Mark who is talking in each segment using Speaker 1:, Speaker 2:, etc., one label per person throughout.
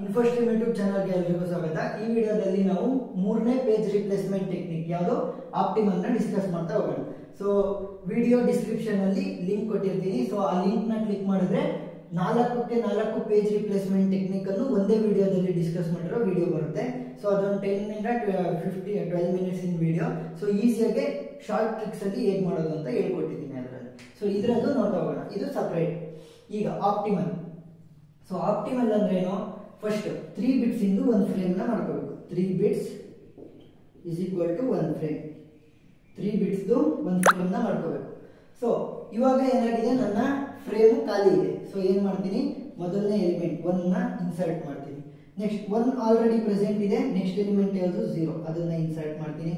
Speaker 1: ಇನ್ಫೋಸ್ಟ್ರೀಮ್ YouTube ಚಾನಲ್ಗೆ ಎಲ್ಲರಿಗೂ ಸ್ವಾಗತ. ಈ ವಿಡಿಯೋದಲ್ಲಿ ನಾವು ಮೂರನೇ ಪೇಜ್ ರಿಪ್ಲೇಸ್ಮೆಂಟ್ ಟೆಕ್ನಿಕ್ ಯಾವುದು ಆಪ್ಟಿಮಲ್ ನ ಡಿಸ್ಕಸ್ ಮಾಡ್ತಾ ಹೋಗೋಣ. ಸೊ ವಿಡಿಯೋ ಡಿಸ್ಕ್ರಿಪ್ಷನ್ ಅಲ್ಲಿ ಲಿಂಕ್ ಕೊಟ್ಟಿರ್ತೀನಿ. ಸೊ ಆ ಲಿಂಕ್ ನ ಕ್ಲಿಕ್ ಮಾಡಿದ್ರೆ 4 ಪೇಜ್ ರಿಪ್ಲೇಸ್ಮೆಂಟ್ ಟೆಕ್ನಿಕ್ ಅನ್ನು ಒಂದೇ ವಿಡಿಯೋದಲ್ಲಿ ಡಿಸ್ಕಸ್ ಮಾಡಿರೋ ವಿಡಿಯೋ ಬರುತ್ತೆ. ಸೊ ಅದೊಂದು 10 ಇಂದ 12 ಮಿನಿಟ್ಸ್ ಇನ್ ವಿಡಿಯೋ. ಸೊ ಈಸಿಯಾಗಿ ಶಾರ್ಟ್ ಟ್ರಿಕ್ಸ್ ಅಲ್ಲಿ ಹೇಗೆ ಮಾಡೋದು ಅಂತ ಹೇಳ್ಕೊಟ್ಟಿದ್ದೀನಿ ಅದರಲ್ಲಿ. ಸೊ ಇದರಲ್ಲೂ ನೋಡ್ತಾ ಹೋಗೋಣ. ಇದು ಸಪರೇಟ್. ಈಗ ಆಪ್ಟಿಮಲ್. ಸೊ ಆಪ್ಟಿಮಲ್ ಅಂದ್ರೆ ಏನು? ಫಸ್ಟ್ 3 ಬಿಟ್ಸ್ ಇಂದು ಒಂದು ಫ್ರೇಮ್ ನ ಮಾಡ್ಕೋಬೇಕು. 3 bits is equal to 1 frame. 3 bits ಒಂದು ಫ್ರೇಮ್ ನ ಮಾಡ್ಕೋಬೇಕು. ಸೊ ಇವಾಗ ಏನಾಗಿದೆ, ನನ್ನ ಫ್ರೇಮ್ ಖಾಲಿ ಇದೆ. ಸೊ ಏನ್ ಮಾಡ್ತೀನಿ, ಮೊದಲನೇ ಎಲಿಮೆಂಟ್ 1 ನ ಇನ್ಸರ್ಟ್ ಮಾಡ್ತೀನಿ. ನೆಕ್ಸ್ಟ್ 1 ಆಲ್ರೆಡಿ ಪ್ರೆಸೆಂಟ್ ಇದೆ. ನೆಕ್ಸ್ಟ್ ಎಲಿಮೆಂಟ್ ಯಾವುದು 0, ಅದನ್ನ ಇನ್ಸರ್ಟ್ ಮಾಡ್ತೀನಿ.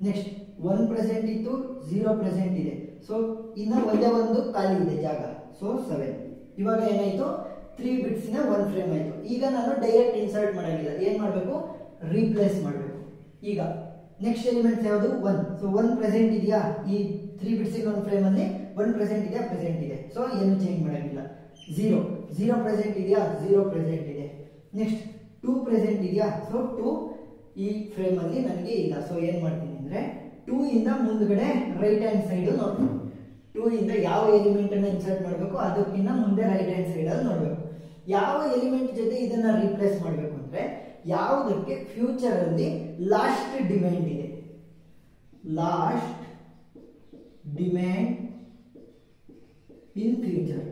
Speaker 1: ನೆಕ್ಸ್ಟ್ 1 ಪ್ರೆಸೆಂಟ್ ಇತ್ತು, 0 ಪ್ರೆಸೆಂಟ್ ಇದೆ. ಸೊ ಇನ್ನ ಒಂದೇ ಒಂದು ಖಾಲಿ ಇದೆ ಜಾಗ. ಸೊ 7. ಇವಾಗ ಏನಾಯ್ತು, 3 ಬಿಟ್ಸ್ ನ 1 ಫ್ರೇಮ್ ಆಯ್ತು. ಈಗ ನಾನು ಡೈರೆಕ್ಟ್ ಇನ್ಸರ್ಟ್ ಮಾಡಂಗಿಲ್ಲ. ಏನ್ ಮಾಡಬೇಕು, ರೀಪ್ಲೇಸ್ ಮಾಡಬೇಕು. ಈಗ ನೆಕ್ಸ್ಟ್ ಎಲಿಮೆಂಟ್ ಯಾವುದು 1. ಸೊ 1 ಪ್ರೆಸೆಂಟ್ ಇದೆಯಾ, ಈ 3 ಬಿಟ್ಸ್ ಇನ್ 1 ಫ್ರೇಮ್ ಅಲ್ಲಿ 1 ಪ್ರೆಸೆಂಟ್ ಇದೆಯಾ, ಪ್ರೆಸೆಂಟ್ ಇದೆ. ಸೊ ಏನು ಚೇಂಜ್ ಮಾಡಂಗಿಲ್ಲ. 0 ಪ್ರೆಸೆಂಟ್ ಇದೆಯಾ, 0 ಪ್ರೆಸೆಂಟ್ ಇದೆ. ನೆಕ್ಸ್ಟ್ 2 ಪ್ರೆಸೆಂಟ್ ಇದೆಯಾ, ಸೊ 2 ಈ ಫ್ರೇಮ್ ಅಲ್ಲಿ ನನಗೆ ಇಲ್ಲ. ಸೊ ಏನ್ ಮಾಡ್ತೀನಿ ಅಂದ್ರೆ 2 ಇಂದ ಮುಂದ್ಗಡೆ ರೈಟ್ ಹ್ಯಾಂಡ್ ಸೈಡ್ ನೋಡ್ತೀನಿ. 2 ಇಂದ ಯಾವ ಎಲಿಮೆಂಟ್ ಅನ್ನ ಇನ್ಸರ್ಟ್ ಮಾಡಬೇಕು ಅದಕ್ಕಿಂತ ಮುಂದೆ ರೈಟ್ ಹ್ಯಾಂಡ್ ಸೈಡ್ ಅಲ್ಲಿ ನೋಡ್ಬೇಕು. ಯಾವ ಎಲಿಮೆಂಟ್ ಜೊತೆ ಇದನ್ನ ರೀಪ್ಲೇಸ್ ಮಾಡಬೇಕು ಅಂದ್ರೆ ಯಾವುದಕ್ಕೆ ಫ್ಯೂಚರ್ ಅಲ್ಲಿ ಲಾಸ್ಟ್ ಡಿಮ್ಯಾಂಡ್ ಇದೆ. Last demand in future.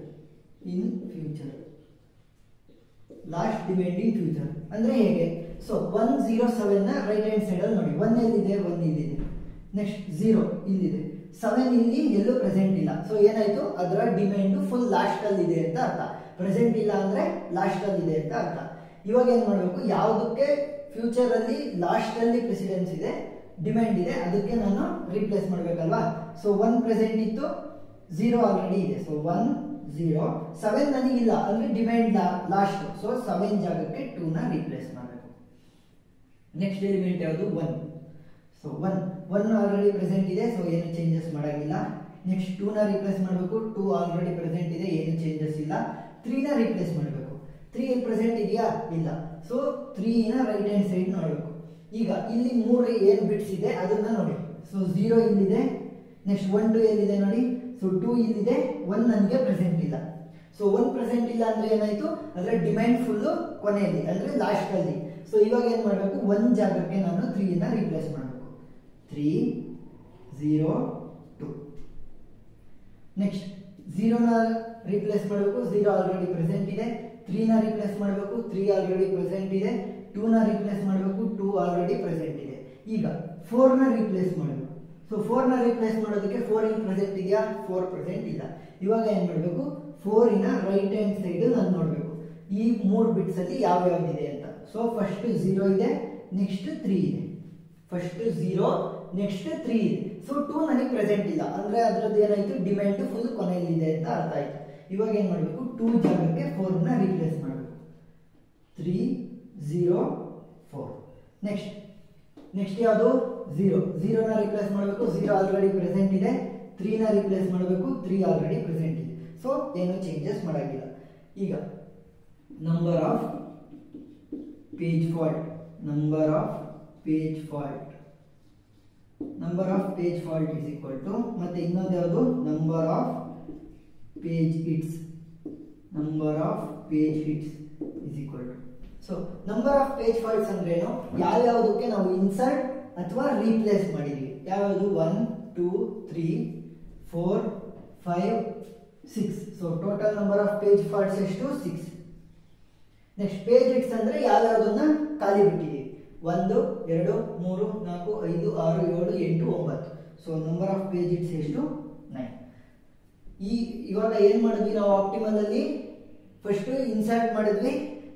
Speaker 1: Last demand in future ಅಂದ್ರೆ ಹೇಗೆ? ಸೊ 107 ನ ರೈಟ್ ಹ್ಯಾಂಡ್ ಸೈಡ್ ಅಲ್ಲಿ ನೋಡಿ. 1 ಎಲ್ಲಿದೆ, 1 ಇಲ್ಲಿದೆ. ನೆಕ್ಸ್ಟ್ 0 ಇಲ್ಲಿದೆ. 7 ಇಲ್ಲಿ ಎಲ್ಲೂ ಪ್ರೆಸೆಂಟ್ ಇಲ್ಲ. ಸೊ ಏನಾಯ್ತು, ಅದರ ಡಿಮ್ಯಾಂಡ್ ಫುಲ್ ಲಾಸ್ಟ್ ಅಲ್ಲಿ ಇದೆ ಅಂತ ಅರ್ಥ. ಪ್ರೆಸೆಂಟ್ ಇಲ್ಲ ಅಂದ್ರೆ ಲಾಸ್ಟ್ ಅಲ್ಲಿ ಇದೆ ಅಂತ ಅರ್ಥ. ಇವಾಗ ಏನ್ ಮಾಡಬೇಕು, ಯಾವುದಕ್ಕೆ ಫ್ಯೂಚರ್ ಅಲ್ಲಿ ಲಾಸ್ಟ್ ಅಲ್ಲಿ ಪ್ರೆಸಿಡೆನ್ಸ್ ಇದೆ, ಡಿಮ್ಯಾಂಡ್ ಇದೆ, ಅದಕ್ಕೆ ನಾನು ರೀಪ್ಲೇಸ್ ಮಾಡ್ಬೇಕಲ್ವಾ. ಸೊ 1 ಪ್ರೆಸೆಂಟ್ ಇತ್ತು, 0 ಆಲ್ರೆಡಿ ಇದೆ. ಸೊ 1 0 7 ನನಗಿಲ್ಲ ಅಂದ್ರೆ ಡಿಮ್ಯಾಂಡ್ ಲಾಸ್ಟ್. ಸೊ 7 ಜಾಗಕ್ಕೆ 2 ನ ರೀಪ್ಲೇಸ್ ಮಾಡಬೇಕು. ನೆಕ್ಸ್ಟ್ ಎಲಿಮೆಂಟ್ ಯಾವುದು 1. ಸೊ 1 ಆಲ್ರೆಡಿ ಪ್ರೆಸೆಂಟ್ ಇದೆ. ಸೊ ಏನು ಚೇಂಜಸ್ ಮಾಡಂಗಿಲ್ಲ. ನೆಕ್ಸ್ಟ್ 2 ನ ರೀಪ್ಲೇಸ್ ಮಾಡಬೇಕು. 2 ಆಲ್ರೆಡಿ ಪ್ರೆಸೆಂಟ್ ಇದೆ, ಏನು ಚೇಂಜಸ್ ಇಲ್ಲ. 3 ನ ರೀಪ್ಲೇಸ್ ಮಾಡಬೇಕು. 3 ಪ್ರೆಸೆಂಟ್ ಇದೆಯಾ, ಇಲ್ಲ. ಸೊ 3 ನ ರೈಟ್ ಹ್ಯಾಂಡ್ ಸೈಡ್ ನೋಡಬೇಕು. ಈಗ ಇಲ್ಲಿ 3 ಏನು ಬಿಟ್ಸ್ ಇದೆ ಅದನ್ನ ನೋಡಿ. ಸೊ 0 ಇಲ್ಲಿದೆ. ನೆಕ್ಸ್ಟ್ 1 2 ಎಲ್ಲಿದೆ ನೋಡಿ. ಸೊ 2 ಇಲ್ಲಿದೆ. 1 ನನಗೆ ಪ್ರೆಸೆಂಟ್ ಇಲ್ಲ. ಸೊ 1 ಪ್ರೆಸೆಂಟ್ ಇಲ್ಲ ಅಂದ್ರೆ ಏನಾಯ್ತು, ಅದರ ಡಿಮ್ಯಾಂಡ್ ಫುಲ್ ಕೊನೆಯಲ್ಲಿ ಅಂದ್ರೆ ಲಾಸ್ಟ್ ಅಲ್ಲಿ. ಸೊ ಇವಾಗ ಏನ್ ಮಾಡಬೇಕು, 1 ಜಾಗಕ್ಕೆ ನಾನು 3 ನ ರೀಪ್ಲೇಸ್ ಮಾಡಬೇಕು. 3 0 2. ನೆಕ್ಸ್ಟ್ 0 ನ ರೀಪ್ಲೇಸ್ ಮಾಡಬೇಕು. 0 ಆಲ್ರೆಡಿ ಪ್ರೆಸೆಂಟ್ ಇದೆ. 3 ನ ರೀಪ್ಲೇಸ್ ಮಾಡಬೇಕು. 3 ಆಲ್ರೆಡಿ ಪ್ರೆಸೆಂಟ್ ಇದೆ. 2 ನ ರೀಪ್ಲೇಸ್ ಮಾಡಬೇಕು. 2 ಆಲ್ರೆಡಿ ಪ್ರೆಸೆಂಟ್ ಇದೆ. ಈಗ 4 ನ ರೀಪ್ಲೇಸ್ ಮಾಡಬೇಕು. ಸೊ 4 ನ ರೀಪ್ಲೇಸ್ ಮಾಡೋದಕ್ಕೆ 4 ಇಲ್ಲಿ ಪ್ರೆಸೆಂಟ್ ಇದೆಯಾ, 4 ಪ್ರೆಸೆಂಟ್ ಇಲ್ಲ. ಇವಾಗ ಏನ್ ಮಾಡಬೇಕು, 4 ನ ರೈಟ್ ಹ್ಯಾಂಡ್ ಸೈಡ್ ನಾನು ನೋಡಬೇಕು ಈ 3 ಬಿಟ್ಸ್ ಅಲ್ಲಿ ಯಾವ ಯಾವ್ದಿದೆ ಅಂತ. ಸೊ ಫಸ್ಟ್ 0 ಇದೆ, ನೆಕ್ಸ್ಟ್ 3 ಇದೆ. ಫಸ್ಟ್ 0, ನೆಕ್ಸ್ಟ್ 3 ಇದೆ. ಸೊ 2 ನನಗೆ ಪ್ರೆಸೆಂಟ್ ಇಲ್ಲ ಅಂದ್ರೆ ಅದರದ್ದು ಏನಾಯ್ತು, ಡಿಮ್ಯಾಂಡ್ ಫುಲ್ ಕೊನೆಯಲ್ಲಿ ಇದೆ ಅಂತ ಅರ್ಥ ಆಯ್ತು. ಇವಾಗ ಏನ್ ಮಾಡಬೇಕು, 2 ಜಾಗಕ್ಕೆ 4 ನ ರೀಪ್ಲೇಸ್ ಮಾಡಬೇಕು. 3 0 4. ನೆಕ್ಸ್ಟ್ ಯಾವುದು 0 ನ ರೀಪ್ಲೇಸ್ ಮಾಡಬೇಕು. 0 ಆಲ್ರೆಡಿ ಪ್ರೆಸೆಂಟ್ ಇದೆ. 3 ನ ರೀಪ್ಲೇಸ್ ಮಾಡಬೇಕು. 3 ಆಲ್ರೆಡಿ ಪ್ರೆಸೆಂಟ್ ಇದೆ. ಸೊ ಏನು ಚೇಂಜಸ್ ಮಾಡಾಗಿಲ್ಲ. ಈಗ number of page fault is equal to ಮತ್ತೆ ಇನ್ನೊಂದು ಯಾವುದು, number of page hits is equal to. So number of page faults ಅಂದ್ರೆ ಏನು, ಯಾವ್ಯಾವುದಕ್ಕೆ ನಾವು ಇನ್ಸರ್ಟ್ ಅಥವಾ ರೀಪ್ಲೇಸ್ ಮಾಡಿದೀವಿ. ಯಾವ್ಯಾವುದು 1 2 3 4 5 6. So total number of page faults ಎಷ್ಟು, 6. ನೆಕ್ಸ್ಟ್ ಪೇಜ್ ಹಿಟ್ಸ್ ಅಂದ್ರೆ ಯಾವ್ಯಾವುದನ್ನ ಖಾಲಿ ಬಿಟ್ಟಿದೀವಿ. 1 2 3 4 5 6 7 8 9. So number of page hits ಎಷ್ಟು, 9. ಇವಾಗ ಏನ್ ಮಾಡಿದ್ವಿ ನಾವು ಆಪ್ಟಿಮಲ್ ಅಲ್ಲಿ, ಫಸ್ಟ್ ಇನ್ಸರ್ಟ್ ಮಾಡಿದ್ವಿ.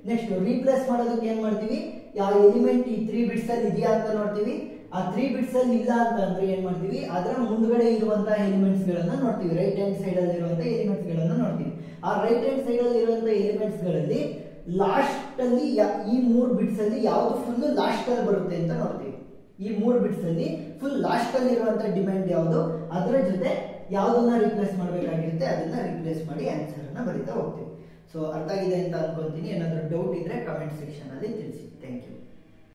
Speaker 1: ನೆಕ್ಸ್ಟ್ ರೀಪ್ಲೇಸ್ ಮಾಡೋದಕ್ಕೆ ಏನ್ ಮಾಡ್ತೀವಿ, ಯಾವ ಎಲಿಮೆಂಟ್ ಈ 3 ಬಿಟ್ಸ್ ಅಲ್ಲಿ ಇದೆಯಾ ಅಂತ ನೋಡ್ತೀವಿ. ಆ 3 ಬಿಟ್ಸ್ ಅಲ್ಲಿ ಇಲ್ಲ ಅಂತ ಅಂದ್ರೆ ಏನ್ ಮಾಡ್ತೀವಿ, ಅದರ ಮುಂದ್ಗಡೆ ಇರುವಂತಹ ಎಲಿಮೆಂಟ್ಸ್ ಗಳನ್ನ ನೋಡ್ತೀವಿ. ರೈಟ್ ಹ್ಯಾಂಡ್ ಸೈಡ್ ಅಲ್ಲಿ ಇರುವಂತಹ ಎಲಿಮೆಂಟ್ಸ್ ಗಳನ್ನ ನೋಡ್ತೀವಿ. ಆ ರೈಟ್ ಹ್ಯಾಂಡ್ ಸೈಡ್ ಅಲ್ಲಿ ಇರುವಂತಹ ಎಲಿಮೆಂಟ್ಸ್ ಗಳಲ್ಲಿ ಲಾಸ್ಟ್ ಅಲ್ಲಿ ಈ 3 ಬಿಟ್ಸ್ ಅಲ್ಲಿ ಯಾವ್ದು ಫುಲ್ ಲಾಸ್ಟ್ ಅಲ್ಲಿ ಬರುತ್ತೆ ಅಂತ ನೋಡ್ತೀವಿ. ಈ 3 ಬಿಟ್ಸ್ ಅಲ್ಲಿ ಫುಲ್ ಲಾಸ್ಟ್ ಅಲ್ಲಿ ಇರುವಂತಹ ಡಿಮ್ಯಾಂಡ್ ಯಾವುದು, ಅದರ ಜೊತೆ ಯಾವ್ದನ್ನ ರೀಪ್ಲೇಸ್ ಮಾಡಬೇಕಾಗಿರುತ್ತೆ ಅದನ್ನ ರೀಪ್ಲೇಸ್ ಮಾಡಿ ಆನ್ಸರ್ ಅನ್ನ ಬರೀತಾ ಹೋಗ್ತೀವಿ. ಸೊ ಅರ್ಥ ಆಗಿದೆ ಅಂತ ಅನ್ಕೊಂತೀನಿ. ಏನಾದರೂ ಡೌಟ್ ಇದ್ರೆ ಕಮೆಂಟ್ ಸೆಕ್ಷನ್ ಅಲ್ಲಿ ತಿಳಿಸಿ. Thank you.